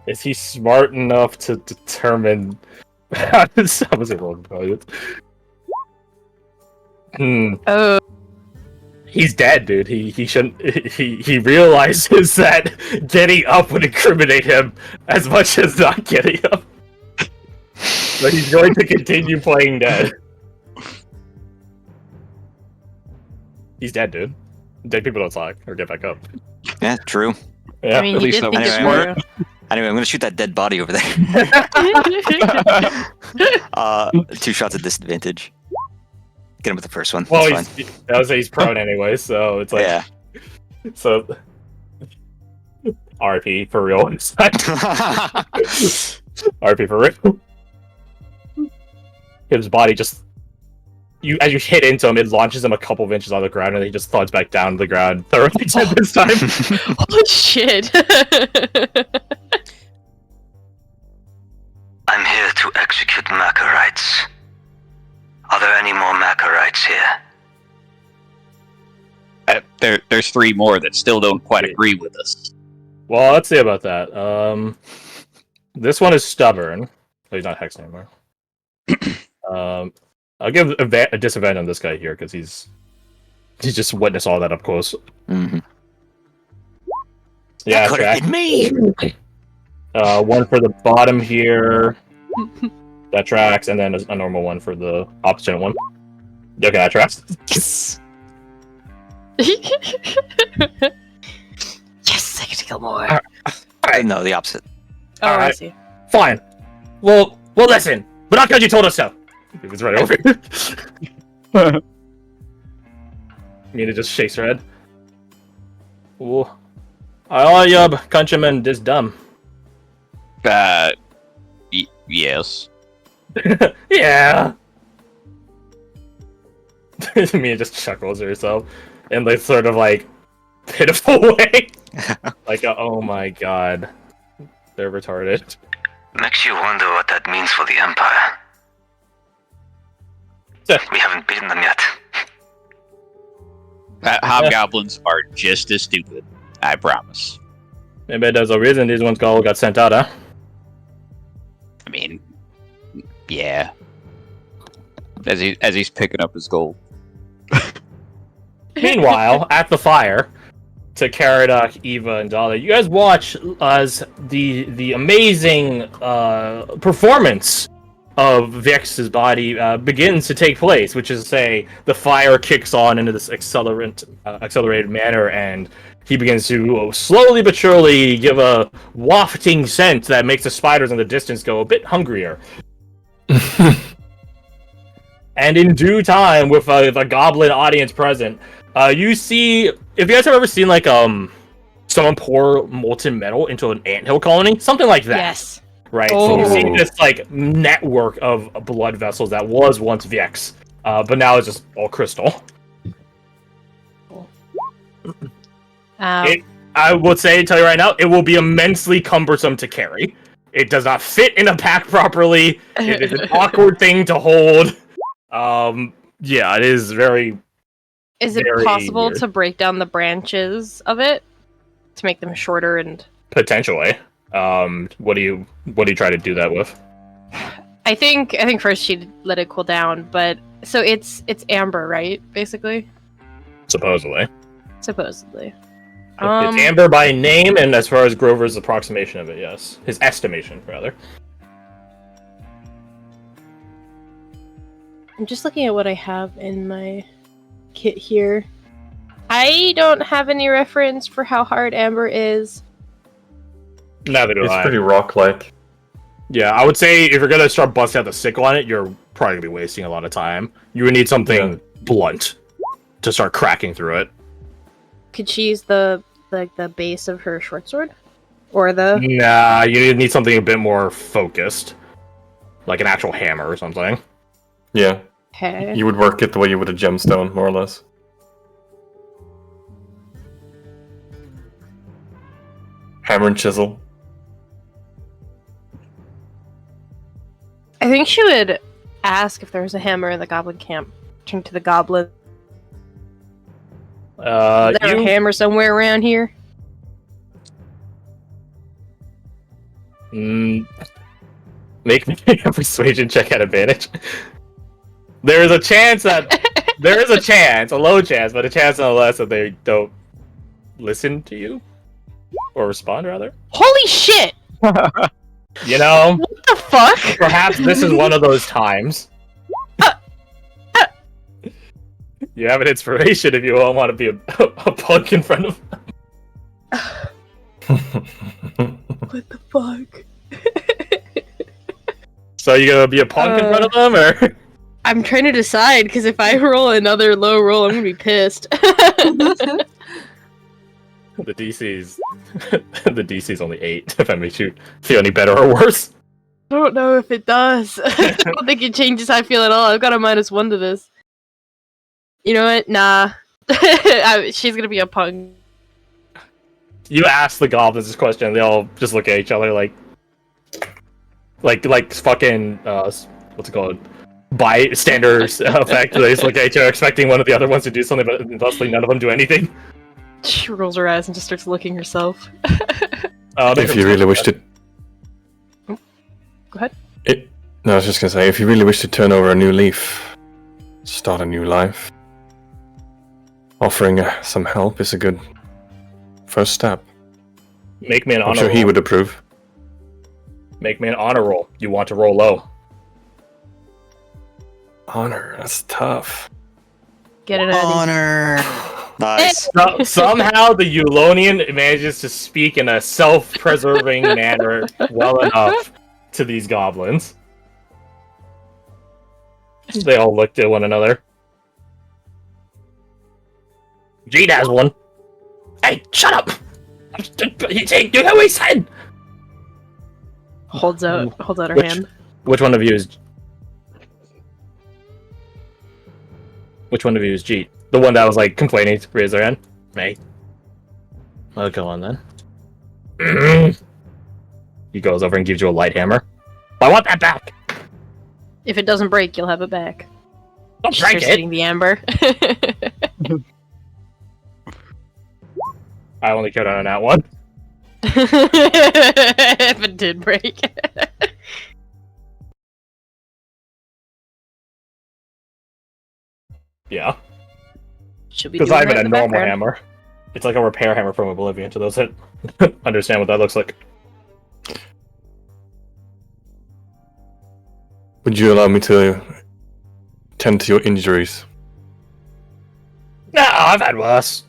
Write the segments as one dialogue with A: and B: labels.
A: Is he smart enough to determine how was it wrong?
B: Oh.
A: He's dead, dude. He shouldn't. He realizes that getting up would incriminate him as much as not getting up. But he's going to continue playing dead. He's dead, dude. Dead people don't talk or get back up.
C: Yeah, true.
A: Yeah.
B: I mean,
D: At
B: he
D: least
B: did
D: that
B: think
D: was
B: it
D: smart.
B: through.
C: Anyway, I'm gonna shoot that dead body over there. 2 shots at disadvantage. Get him with the first one.
A: Well,
C: That's fine.
A: I would say he's prone anyway, so it's like
C: Yeah.
A: so. RP for real. RP for real. His body just as you hit into him, it launches him a couple of inches on the ground, and he just thuds back down to the ground. Thoroughly dead this time.
B: Holy shit.
E: I'm here to execute Macarites. Are there any more Macarites here?
D: There's 3 more that still don't quite agree with us.
A: Well, let's see about that. This one is stubborn. Oh, he's not hexed anymore. I'll give a disadvantage on this guy here because he's just witnessed all that up close.
C: Mm-hmm.
A: Yeah,
C: That could have been me.
A: one for the bottom here. That tracks, and then a normal one for the opposite one. Okay, that tracks.
C: Yes.
B: Yes, I get to kill more.
C: No, the opposite.
B: Oh, I
A: Alright.
B: see.
A: Fine. Well, listen, but not because you told us so. He was right over here. Mina just shakes her head. Well, all you countrymen is dumb.
D: Yes.
A: Yeah. Mina just chuckles to herself in like sort of like pitiful way. Like, oh my god, they're retarded.
E: Makes you wonder what that means for the Empire. We haven't beaten them yet.
D: Hobgoblins are just as stupid. I promise.
A: Maybe there's a reason these ones all got sent out, huh?
D: I mean, yeah. As he's picking up his gold.
A: Meanwhile, at the fire, to Caradoc, Eva, and Dala, you guys watch as the amazing performance of Vex's body begins to take place, which is to say, the fire kicks on into this accelerated manner, and he begins to slowly but surely give a wafting scent that makes the spiders in the distance go a bit hungrier. And in due time, with the goblin audience present, you see, if you guys have ever seen like someone pour molten metal into an anthill colony, something like that.
B: Yes.
A: Right.
B: Oh.
A: So you see this like network of blood vessels that was once Vex, but now it's just all crystal. I would tell you right now, it will be immensely cumbersome to carry. It does not fit in a pack properly. It is an awkward thing to hold. Yeah, it is very.
B: Is it
A: very
B: possible
A: weird.
B: to break down the branches of it to make them shorter and?
A: Potentially. What do you try to do that with?
B: I think first she'd let it cool down, but so it's amber, right? Basically,
A: Supposedly.
B: supposedly.
A: It's Amber by name, and as far as Grover's approximation of it, yes. His estimation, rather.
B: I'm just looking at what I have in my kit here. I don't have any reference for how hard amber is.
A: Neither do
F: It's
A: I.
F: pretty rock-like.
A: Yeah, I would say if you're gonna start busting out the sickle on it, you're probably gonna be wasting a lot of time. You would need something blunt to start cracking through it.
B: Could she use the base of her short sword, or the?
A: Nah, you need something a bit more focused, like an actual hammer or something.
F: Yeah,
B: Okay.
F: you would work it the way you would a gemstone, more or less. Hammer and chisel.
B: I think she would ask if there was a hammer in the goblin camp. Turn to the goblin. Is there a
A: You
B: hammer somewhere around here?
A: Make me a persuasion check at advantage. There is a chance that a low chance, but a chance nonetheless that they don't listen to you or respond rather.
B: Holy shit!
A: You know,
B: What the fuck?
A: perhaps this is one of those times. You have an inspiration if you all want to be a punk in front of.
B: What the fuck?
A: So you gonna be a punk in front of them, or?
B: I'm trying to decide, because if I roll another low roll, I'm gonna be pissed.
A: The DC's only 8. If I make you feel any better or worse.
B: I don't know if it does. I don't think it changes how I feel at all. I've got a -1 to this. You know what? Nah. She's gonna be a punk.
A: You ask the goblins this question, and they all just look at each other like fucking what's it called? Bystanders effect. They just look at each other, expecting one of the other ones to do something, but thusly none of them do anything.
B: She rolls her eyes and just starts licking herself.
F: If you really wish to...
B: Go ahead.
F: No, I was just gonna say, if you really wish to turn over a new leaf, start a new life, offering some help is a good first step.
A: Make me an
F: I'm
A: honor
F: sure
A: roll.
F: he would approve.
A: Make me an honor roll. You want to roll low.
F: Honor, that's tough.
B: Get it out.
C: Honor. Nice.
A: Somehow the Eulonian manages to speak in a self-preserving manner well enough to these goblins. They all looked at one another. Jade has one. Hey, shut up! You know what he said!
B: Holds out her hand.
A: Which one of you is... Which one of you is Jeet? The one that was like complaining to raise their hand? Me. I'll go on then. He goes over and gives you a light hammer. I want that back!
B: If it doesn't break, you'll have it back.
A: Don't
B: She
A: break
B: starts
A: it!
B: hitting the amber.
A: I only killed on that one.
B: If it did break.
A: Yeah.
B: Should be
A: Because
B: doing
A: I'm
B: that
A: in a
B: in the
A: normal
B: background.
A: hammer. It's like a repair hammer from Oblivion to those that understand what that looks like.
F: Would you allow me to tend to your injuries?
A: No, I've had worse.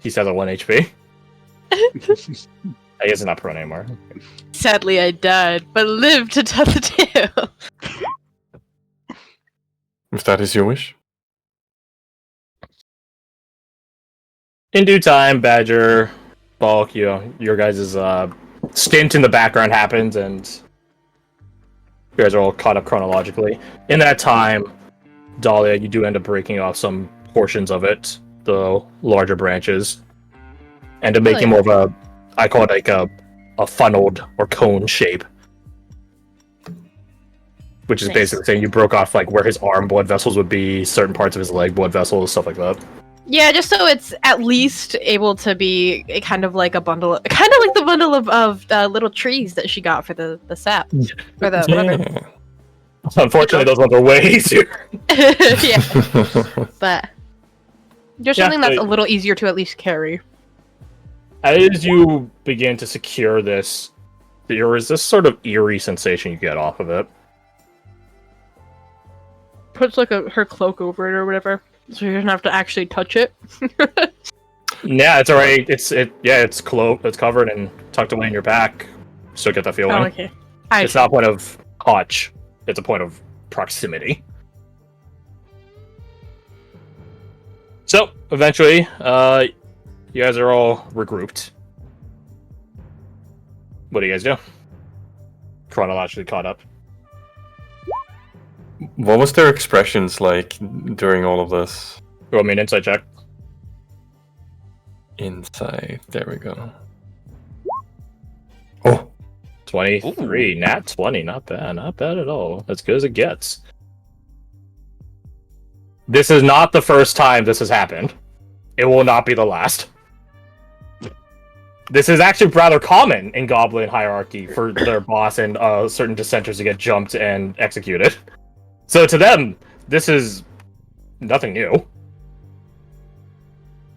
A: He says at 1 HP. I guess it's not prone anymore.
B: Sadly, I died, but lived to tell the tale.
F: If that is your wish.
A: In due time, Badger, Bulk, your guys' stint in the background happens, and you guys are all caught up chronologically. In that time, Dahlia, you do end up breaking off some portions of it, the larger branches, and to make it more of a, I call it like a funneled or cone shape. Which is
B: Nice.
A: basically saying you broke off like where his arm blood vessels would be, certain parts of his leg blood vessels, stuff like that.
B: Yeah, just so it's at least able to be kind of like a bundle, kind of like the bundle of little trees that she got for the sap, or the whatever.
F: Yeah.
A: Unfortunately, those ones are way easier.
B: Yeah, but just
A: Yeah,
B: something that's
A: so-
B: a little easier to at least carry.
A: As you begin to secure this, there is this sort of eerie sensation you get off of it.
B: Puts like her cloak over it or whatever, so you don't have to actually touch it.
A: Yeah, it's already it's covered and tucked away in your back. Still get that feeling.
B: Oh, okay.
A: It's not a point of touch; it's a point of proximity. So eventually, you guys are all regrouped. What do you guys do? Chronologically caught up.
F: What was their expressions like during all of this?
A: Roll me an insight check.
F: Insight. There we go. Oh,
A: 23, nat 20, not bad at all. As good as it gets. This is not the first time this has happened. It will not be the last. This is actually rather common in Goblin hierarchy for their boss and certain dissenters to get jumped and executed. So to them, this is nothing new.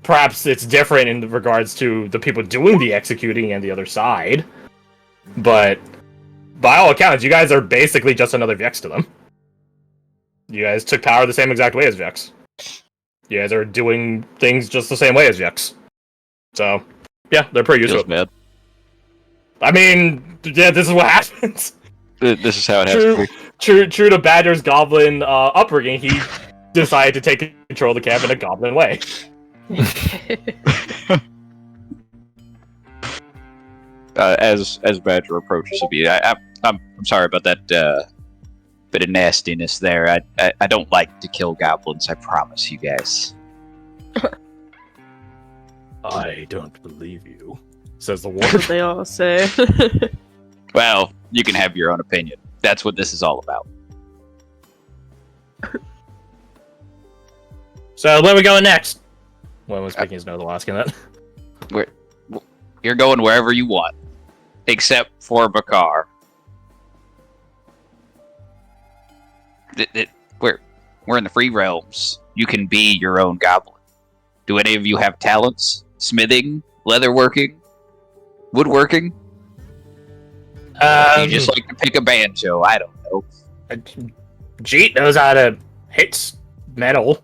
A: Perhaps it's different in regards to the people doing the executing and the other side, but by all accounts, you guys are basically just another Vex to them. You guys took power the same exact way as Vex. You guys are doing things just the same way as Vex. So, yeah, they're pretty used to
D: Feels
A: it.
D: bad.
A: I mean, yeah, this is what happens.
D: This is how it has to be.
A: True to Badger's Goblin upbringing, he decided to take control of the camp in a Goblin way.
D: As Badger approaches me, I'm sorry about that bit of nastiness there. I don't like to kill goblins. I promise you guys.
A: I don't believe you, says the
B: That's
A: ward.
B: what they all say.
D: Well, you can have your own opinion. That's what this is all about.
A: So where are we going next? When was picking his nose while asking that?
D: You're going wherever you want, except for Bakar. We're in the free realms. You can be your own goblin. Do any of you have talents? Smithing, leatherworking, woodworking? You just like to pick a banjo. I don't know.
A: Jeet knows how to hit metal.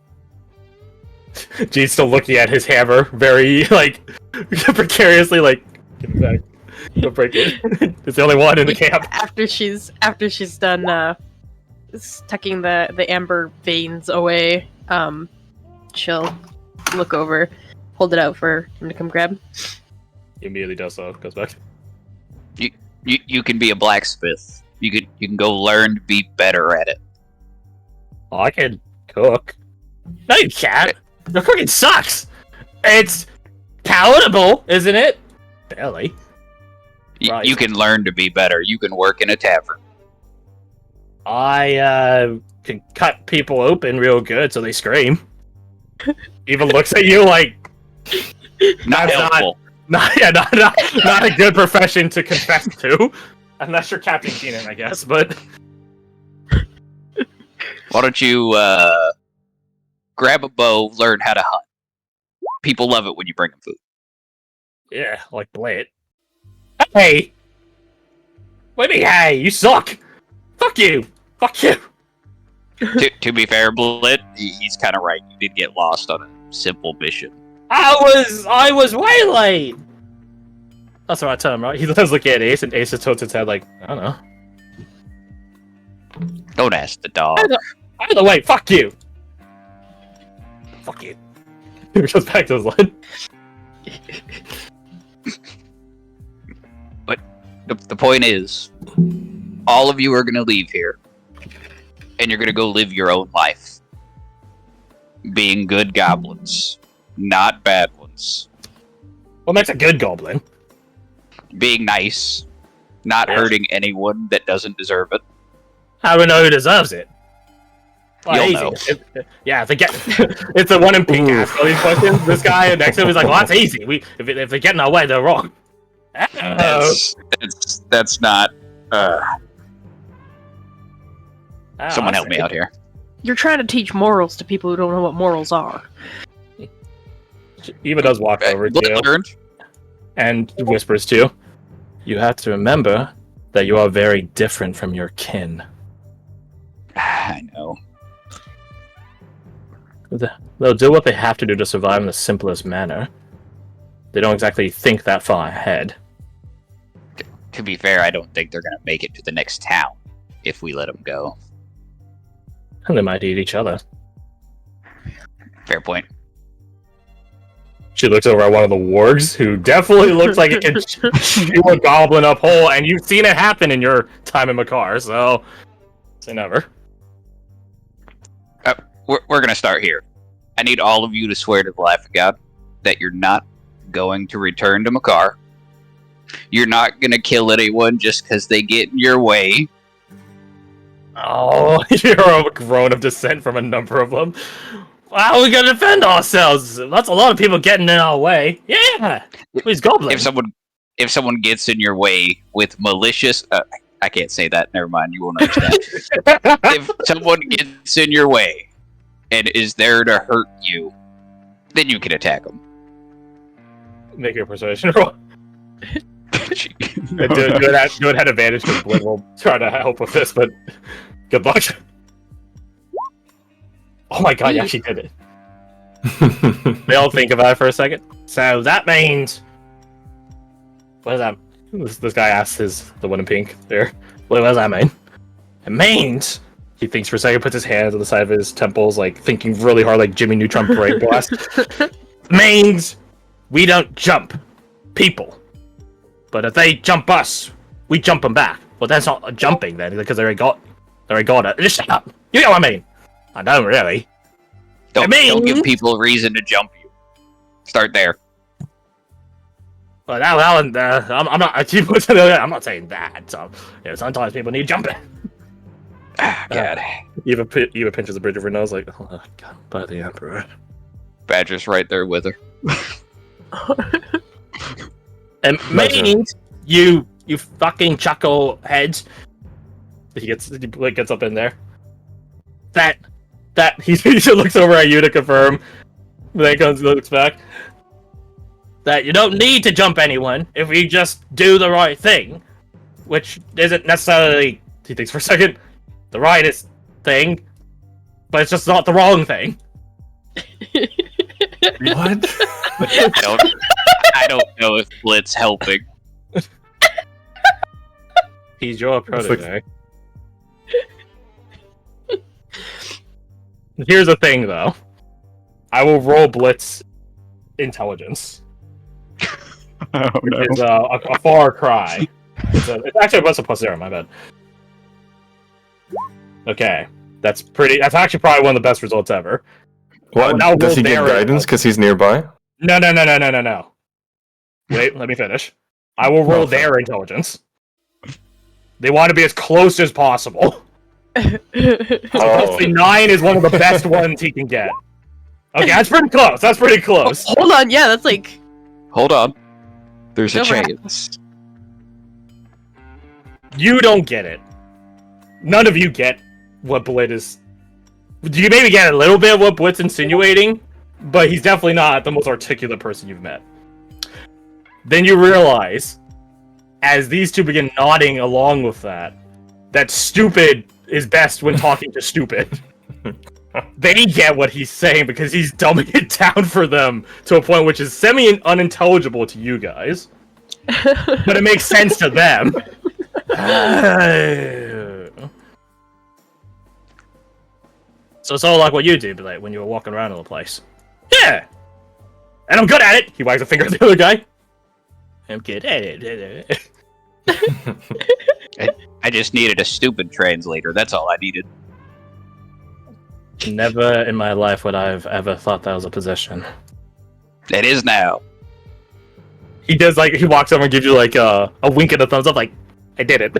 A: Jeet's still looking at his hammer, very precariously, give it back. Don't break it. It's the only one in the camp.
B: After she's done tucking the amber veins away, she'll look over, hold it out for him to come grab.
A: He immediately does so. Goes back.
D: You can be a blacksmith. You can go learn to be better at it.
A: Oh, I can cook. No, you can't. The cooking sucks. It's palatable, isn't it? Barely. Right.
D: You can learn to be better. You can work in a tavern.
A: I can cut people open real good so they scream. Even looks at you like
D: Not
A: That's
D: helpful.
A: not a good profession to confess to. Unless you're Captain Keenan, I guess, but
D: Why don't you grab a bow, learn how to hunt? People love it when you bring them food.
A: yeah, like Blade. Hey! What do you mean, hey? You suck! Fuck you! Fuck you!
D: To be fair, Blit, he's kind of right. You did get lost on a simple mission.
A: I was way late! That's the right term, right? He does look at Ace, and Ace just tilts his head like, I don't know.
D: Don't ask the dog.
A: Either way, fuck you! Fuck you. He goes back to his line.
D: But the point is, all of you are going to leave here, and you're going to go live your own life. Being good goblins, not bad ones.
A: What makes a good goblin?
D: Being nice, not hurting anyone that doesn't deserve it.
A: How do we know who deserves it? Well,
D: You'll
A: easy.
D: know.
A: If they get, it's the one in pink ask all these questions. This guy next to him is like, well, that's easy. If they get in our way, they're wrong.
D: That's not.
A: Oh,
D: Someone
A: I
D: help me
A: see.
D: out here.
B: You're trying to teach morals to people who don't know what morals are.
A: Eva does walk over to you
D: Learned.
A: and whispers to you, you have to remember that you are very different from your kin.
D: I know.
A: They'll do what they have to do to survive in the simplest manner. They don't exactly think that far ahead.
D: To be fair, I don't think they're going to make it to the next town if we let them go.
A: And they might eat each other.
D: Fair point.
A: She looks over at one of the wargs, who definitely looks like it could chew a goblin up whole, and you've seen it happen in your time in Makar, so say never.
D: We're going to start here. I need all of you to swear to the life of God that you're not going to return to Makar. You're not going to kill anyone just because they get in your way.
A: Oh, you're a groan of dissent from a number of them. How are we gonna defend ourselves? That's a lot of people getting in our way. Yeah, he's goblin.
D: If someone gets in your way with malicious, I can't say that. Never mind. You won't understand. If someone gets in your way and is there to hurt you, then you can attack them.
A: Make your persuasion roll. Do it had advantage because Blinn will try to help with this, but good luck. Oh my god, you actually did it. They all think about it for a second. So that means... What does that... This guy asks the one in pink there. What does that mean? It means... He thinks for a second, puts his hands on the side of his temples, like, thinking really hard, like Jimmy Neutron Parade Blast. Means... We don't jump people. But if they jump us, we jump them back. Well, that's not a jumping then, because they already got it. Just shut up. You know what I mean? I don't really.
D: Don't give people a reason to jump you. Start there.
A: Well, I'm not. I'm not saying that. So, sometimes people need jumping.
D: God.
A: Eva pinches the bridge of her nose, like, oh god, by the Emperor.
D: Badger's right there with her.
A: And means you fucking chuckle heads. He gets up in there. That he looks over at you to confirm. Then looks back. That you don't need to jump anyone if you just do the right thing, which isn't necessarily, he thinks for a second, the rightest thing, but it's just not the wrong thing.
F: What?
D: I don't know if Blitz helping.
A: He's your protege. Here's the thing, though. I will roll Blitz intelligence.
F: Oh, no.
A: Which is a far cry. It's actually a +0, my bad. Okay. That's actually probably one of the best results ever.
F: What? Does he get guidance because he's nearby?
A: No. Wait, let me finish. I will roll their intelligence. They want to be as close as possible. So 9 is one of the best ones he can get. Okay, that's pretty close.
B: Hold on, yeah, that's like...
D: Hold on. There's a
B: Over
D: chance.
A: You don't get it. None of you get what Blit is... You maybe get a little bit of what Blit's insinuating, but he's definitely not the most articulate person you've met. Then you realize, as these two begin nodding along with that stupid is best when talking to stupid. They get what he's saying because he's dumbing it down for them to a point which is semi-unintelligible to you guys. But it makes sense to them. So like what you do, like when you were walking around in the place. Yeah! And I'm good at it! He wags a finger at the other guy. I'm good at it.
D: I just needed a stupid translator. That's all I needed.
A: Never in my life would I have ever thought that was a position.
D: It is now.
A: He does he walks over and gives you a wink and a thumbs up, like, I did it.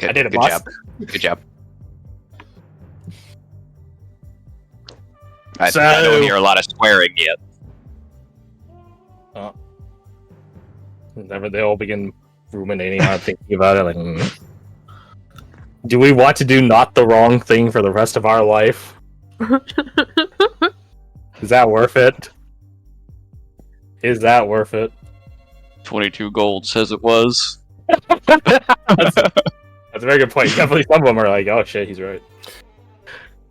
A: I did it, boss.
D: Job. Good job. I don't hear a lot of swearing yet.
A: Never, they all begin ruminating on thinking about it, like, do we want to do not the wrong thing for the rest of our life? Is that worth it? Is that worth it?
D: 22 gold says it was.
A: That's a very good point. Definitely some of them are like, oh shit, he's right.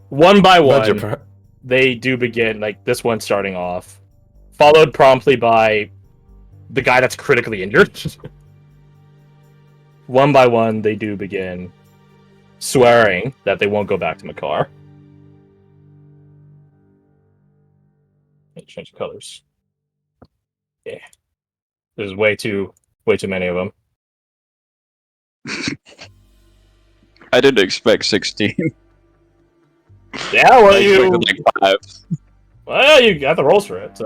A: One by one, they do begin, this one starting off, followed promptly by the guy that's critically injured. One by one, they do begin swearing that they won't go back to Makar. Change the colors. Yeah. There's way too many of them.
D: I didn't expect 16.
A: Yeah, well,
D: I expected 5.
A: Well, you got the rolls for it, so.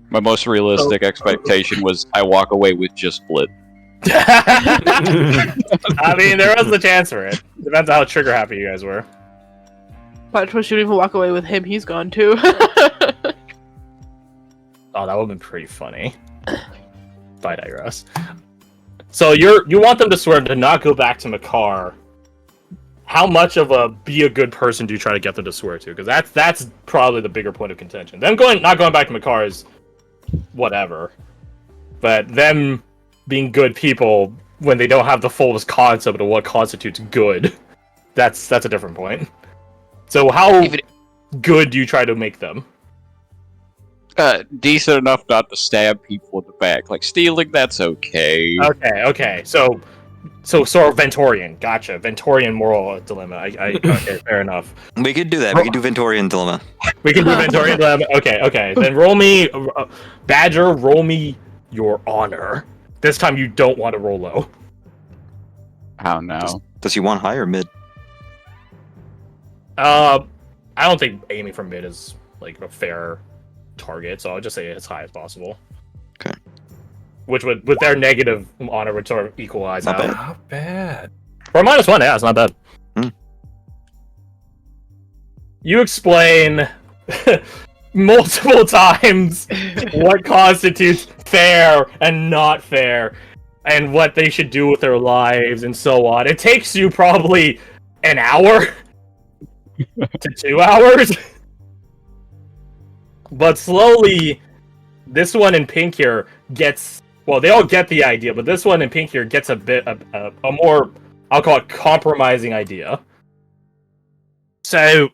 D: My most realistic expectation was I walk away with just Split.
A: I mean, there was the chance for it. Depends on how trigger happy you guys were.
B: But shouldn't even walk away with him. He's gone too.
A: Oh, that would have been pretty funny. But I digress. So you want them to swear to not go back to Makar. How much of a be a good person do you try to get them to swear to? Because that's probably the bigger point of contention. Them not going back to Makar is whatever. But them being good people when they don't have the fullest concept of what constitutes good, that's a different point. So how good do you try to make them?
D: Decent enough not to stab people in the back. Like stealing, that's okay.
A: Okay. So sort of Ventorian. Gotcha. Ventorian moral dilemma. Okay, fair enough.
C: We could do that. We could do Ventorian dilemma.
A: We can do Ventorian dilemma. Okay. Then roll me, Badger. Roll me your honor. This time you don't want to roll low.
D: Oh no.
C: Does he want high or mid?
A: I don't think aiming for mid is like a fair target, so I'll just say as high as possible.
C: Okay.
A: Which would, with their negative honor, would sort of equalize
C: Not
A: out.
C: bad.
F: Not bad.
A: For a -1, yeah, it's not bad. You explain multiple times what constitutes fair and not fair, and what they should do with their lives, and so on. It takes you probably an hour to 2 hours. But slowly, this one in pink here gets... Well, they all get the idea, but this one in pink here gets a bit... a more, I'll call it, compromising idea. So,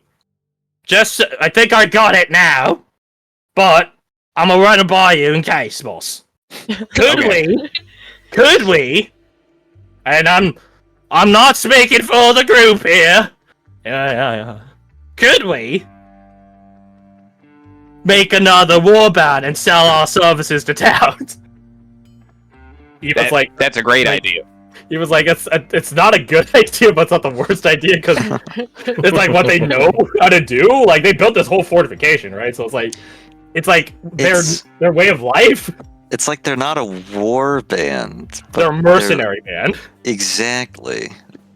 A: I think I got it now, but I'm gonna run it by you in case, boss. Could we, and I'm not speaking for the group here. Yeah. Could we make another warband and sell our services to towns? He was like,
D: that's a great idea.
A: He was like, it's not a good idea, but it's not the worst idea, because it's like what they know how to do. Like, they built this whole fortification, right? So it's like their way of life.
C: It's like they're not a war band.
A: They're a mercenary band.
C: Exactly.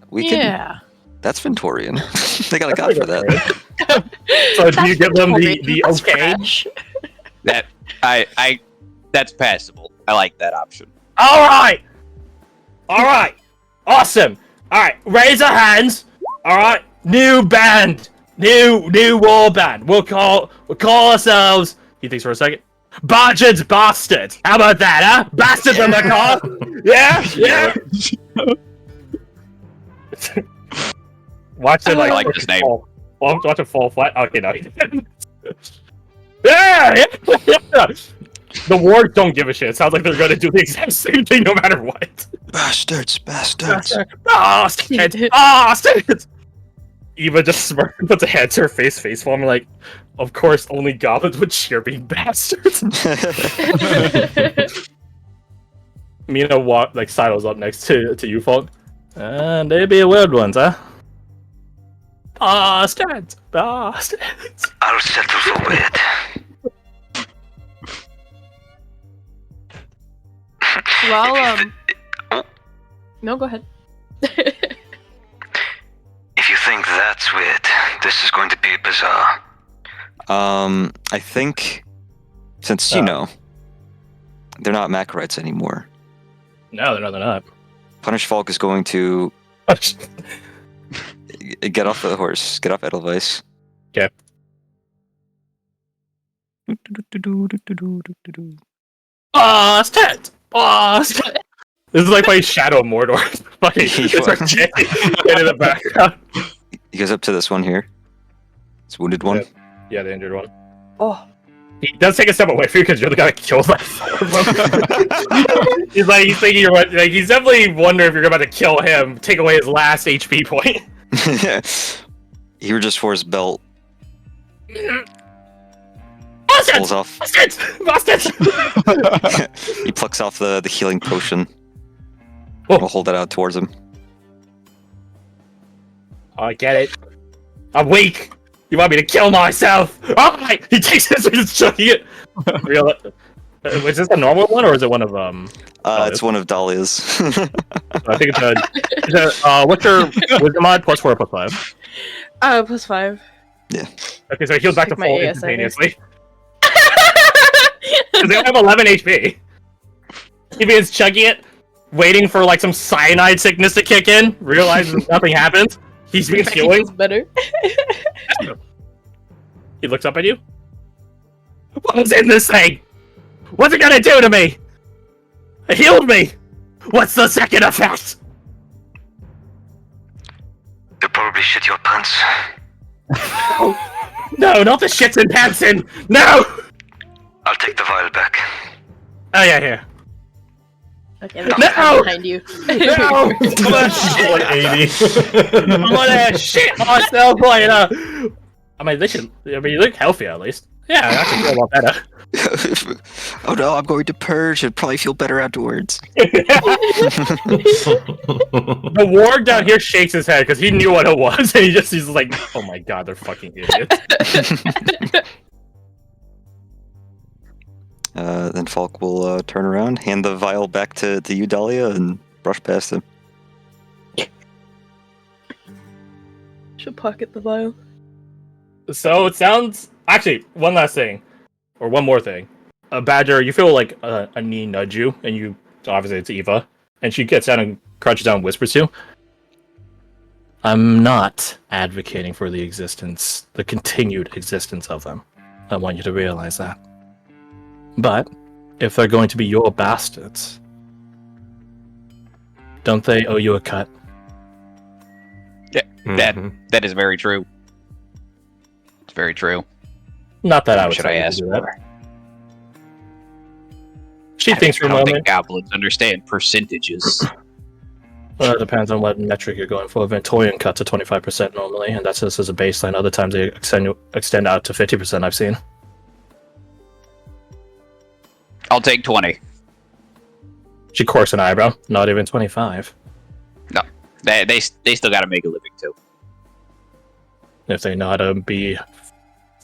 C: We can. That's Ventorian. They got a god for that.
A: So do you give them the okay?
D: That's passable. I like that option.
A: All right. Awesome. All right. Raise our hands. All right. New band. New war band. We'll call ourselves. He thinks for a second. Badger's Bastards. How about that, huh? Bastards on the car. Yeah. Watch it.
D: I like this name.
A: Fall. Watch it fall flat. Okay, no. Yeah. The wards don't give a shit. It sounds like they're gonna do the exact same thing no matter what.
C: Bastards.
A: Bastards! Eva just smirks, puts a hand to her face palm, and like, of course, only goblins would cheer being bastards. Mina sidles up next to you, Falk. They be weird ones, huh? Bastards!
E: I'll settle for weird.
B: Well, no, go ahead.
E: If you think that's weird, this is going to be bizarre.
C: I think since you know they're not Macarites anymore.
A: No, they're not.
C: Punish Falk is going to get off the horse. Get off Edelweiss.
A: Okay. Bastards! This is like playing Shadow of Mordor. It's like Jay in the background.
C: He goes up to this one here. It's wounded one.
A: Yeah, the injured one.
B: Oh.
A: He does take a step away from you because you're the guy that kills that four of them. He's thinking you're like, he's definitely wondering if you're about to kill him, take away his last HP point.
C: He reaches for his belt. Pulls off.
A: Bastards!
C: He plucks off the healing potion.
A: Oh.
C: We'll hold it out towards him.
A: I get it. I'm weak. You want me to kill myself? Alright! He takes his chucking it. Was this a normal one or is it one of
C: It's one of Dahlia's.
A: I think it's a what's your wisdom mod? +4 or +5?
B: +5.
C: Yeah.
A: Okay, so he heals back to
B: Take my
A: full
B: ASI.
A: instantaneously. Because they only have 11 HP. He begins chugging it, waiting for like some cyanide sickness to kick in, realizes nothing happens. He's been
B: He
A: healing.
B: feels better.
A: He looks up at you. What was in this thing? What's it gonna do to me? It healed me! What's the second effect?
E: You probably shit your pants.
A: No, not the shits and pants in! No!
E: I'll take the vial back.
A: Oh yeah, here.
B: Okay, that's
A: No!
B: behind you.
A: No! I'm gonna shit.
F: Like 80.
A: I'm gonna shit myself later! I mean, you look healthy at least. Yeah, I actually feel a lot better.
C: Oh no, I'm going to purge. It'd probably feel better afterwards.
A: The warg down here shakes his head because he knew what it was, and he's like, "Oh my god, they're fucking idiots."
C: Then Falk will turn around, hand the vial back to you, Dahlia, and brush past him.
B: Should pocket the vial.
A: So it sounds. Actually, one last thing, or one more thing. Badger, you feel like a knee nudge you, and you obviously it's Eva, and she gets down and crouches down and whispers to you. I'm not advocating for the continued existence of them. I want you to realize that. But if they're going to be your bastards, don't they owe you a cut?
D: That is very true. It's very true.
A: Not that I would
D: Should
A: tell
D: I
A: you to
D: ask
A: do that.
D: for?
A: She thinks for a
D: I don't
A: moment.
D: think goblins understand percentages.
A: Well, it depends on what metric you're going for. Ventorian cuts at 25% normally, and that's just as a baseline. Other times they extend out to 50%, I've seen.
D: I'll take 20.
A: She corks an eyebrow. Not even 25.
D: No, they still got to make a living too.
A: If they know how to be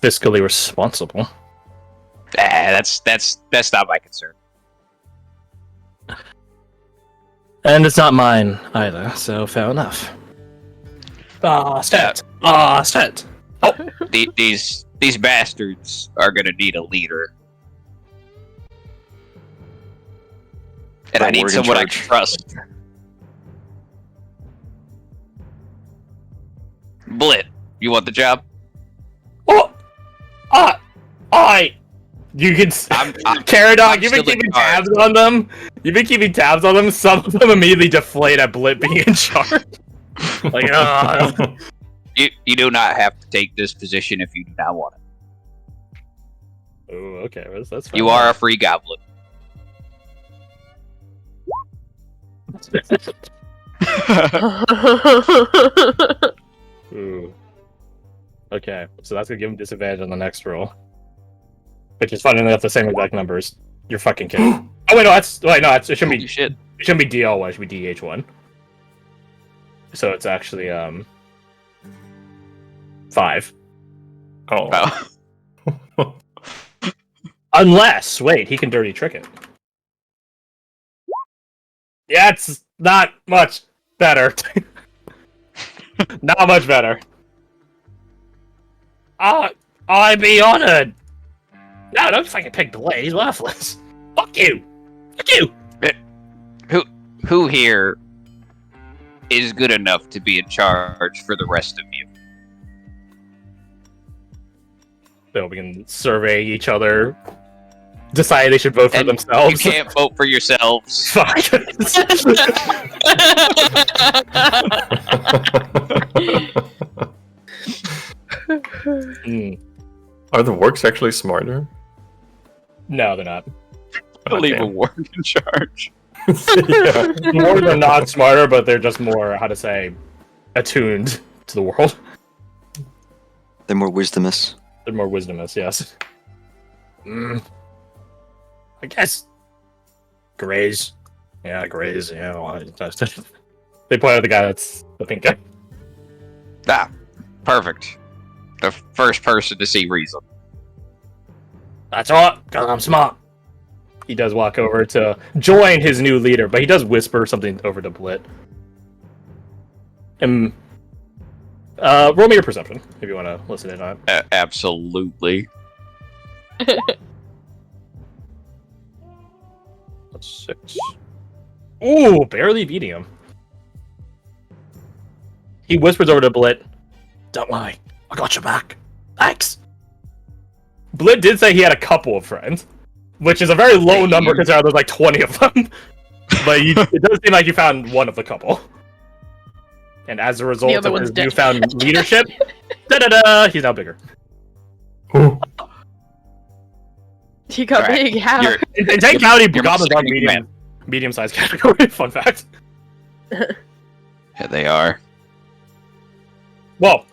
A: fiscally responsible.
D: That's not my concern.
A: And it's not mine either, so fair enough. Stat. Stat.
D: These bastards are gonna need a leader, and I need
C: Warg in
D: someone I
C: charge.
D: can trust. Blit, you want the job?
A: Oh! You can. Caradog, you've been
D: still in
A: keeping
D: charge.
A: tabs on them. You've been keeping tabs on them. Some of them immediately deflate at Blit being in charge. Like,
D: You do not have to take this position if you do not want it.
A: Oh, okay. That's fine.
D: You are a free goblin.
A: Ooh. Okay, so that's gonna give him disadvantage on the next roll. Which is funny enough the same exact numbers. You're fucking kidding. Oh wait, no, it shouldn't
D: Holy
A: be.
D: shit.
A: It shouldn't be DL1. It should be DH1. So it's actually 5.
D: Oh.
A: Unless, wait, he can dirty trick it. Yeah, it's not much better. Not much better. I'd be honored. No, don't fucking pick Blade. He's worthless. Fuck you. Fuck you.
D: Who here is good enough to be in charge for the rest of you?
A: They'll begin surveying each other. Decide they should vote for
D: And
A: themselves.
D: You can't vote for yourselves.
A: Fuck. Hmm.
F: Are the works actually smarter?
A: No, they're not.
D: Leave a
F: damn.
D: work in charge.
F: Yeah.
A: More than not smarter, but they're just more, how to say, attuned to the world.
C: They're more wisdomous.
A: They're more wisdomous, yes. I guess. Grays. Yeah, Grays. Yeah, well, they point out the guy that's the pink guy.
D: Ah, perfect. The first person to see reason.
A: That's right, because I'm smart. he does walk over to join his new leader, but he does whisper something over to Blit. And roll me your perception if you want to listen in on it.
D: Absolutely.
A: That's 6. Ooh, barely beating him. He whispers over to Blit. Don't worry, I got your back. Thanks. Blit did say he had a couple of friends, which is a very low number considering there's like 20 of them. But it does seem like you found one of the couple. And as a result of his newfound leadership, he's now bigger.
B: He got big. How?
A: In Tank County, goblins are medium-sized category. Fun fact.
D: Yeah, they are.
A: Well,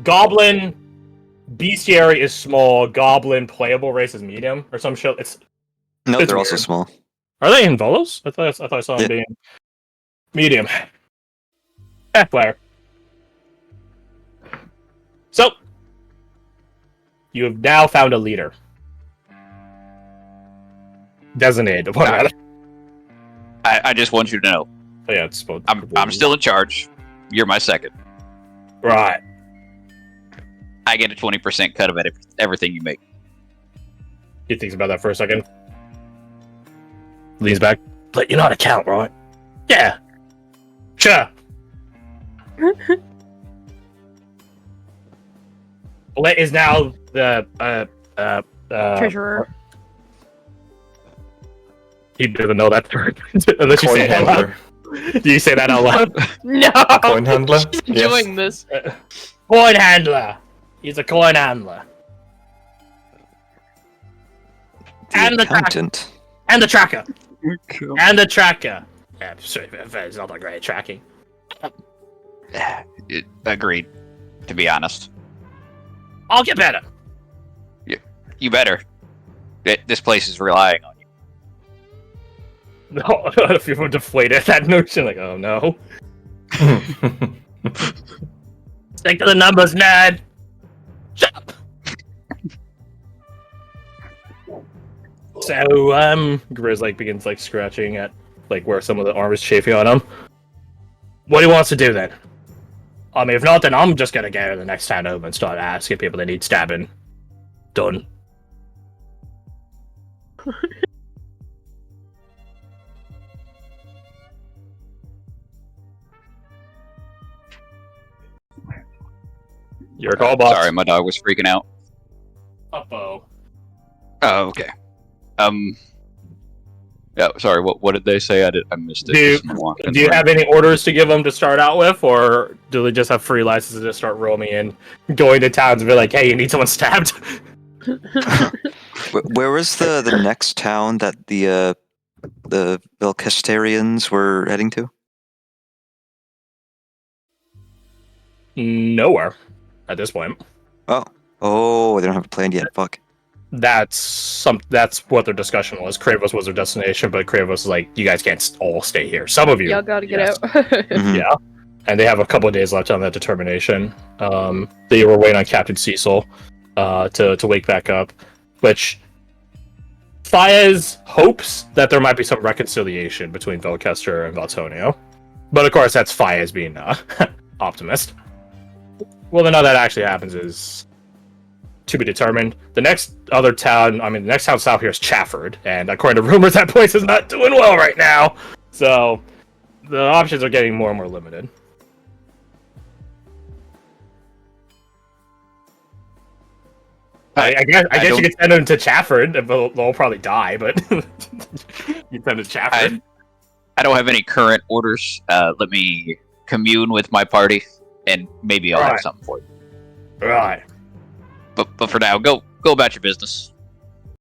A: goblin bestiary is small. Goblin playable race is medium, or some shit.
C: No,
A: it's
C: they're also
A: weird.
C: small.
A: Are they in Volos? I thought I saw them being medium. Player. So, you have now found a leader. Designated.
D: I just want you to know.
A: Oh, yeah, it's both.
D: I'm still in charge. You're my second.
A: Right.
D: I get a 20% cut of everything you make.
A: He thinks about that for a second. Leans back. But you know how to count, right? Yeah. Sure. Blit is now the
B: treasurer.
A: He doesn't know that word. Unless you say it out loud. Do you say that out loud?
B: No.
F: Coin handler?
B: She's enjoying this.
A: Coin handler. He's a coin handler. And the
C: accountant.
A: And the tracker. And the tracker. Yeah, it's not that great at tracking.
D: Agreed. To be honest.
A: I'll get better.
D: You better. This place is relying on you.
A: No, if you were deflated at that notion, like, oh no. Stick to the numbers, nerd. Shut up. So, Grizz begins scratching at where some of the arm is chafing on him. What he wants to do then? I mean, if not, then I'm just gonna go to the next town over and start asking people that need stabbing. Done. Your call, boss.
D: Sorry, my dog was freaking out.
A: Uh-oh.
D: Oh, okay. Yeah, sorry, what did they say? I missed it.
A: Do you have any orders to give them to start out with, or do they just have free licenses to start roaming in, going to towns and be like, hey, you need someone stabbed?
C: Where was the next town that the Velkestarians were heading to?
A: Nowhere at this point.
C: Oh, they don't have it planned yet. Fuck.
A: That's what their discussion was. Kravos was their destination, but Kravos was like, you guys can't all stay here. Some of you.
B: Y'all gotta get out.
C: Mhm.
A: Yeah. And they have a couple of days left on that determination. They were waiting on Captain Cecil to wake back up, which Faez hopes that there might be some reconciliation between Velkester and Valtonio. But of course, that's Faez being optimist. Well, then how that actually happens is to be determined. The next town south here is Chafford, and according to rumors, that place is not doing well right now. So the options are getting more and more limited. I guess you could send them to Chafford. They'll probably die, but you send them to Chafford.
D: I don't have any current orders. Let me commune with my party, and maybe I'll have something for you.
A: Right.
D: But for now, go about your business.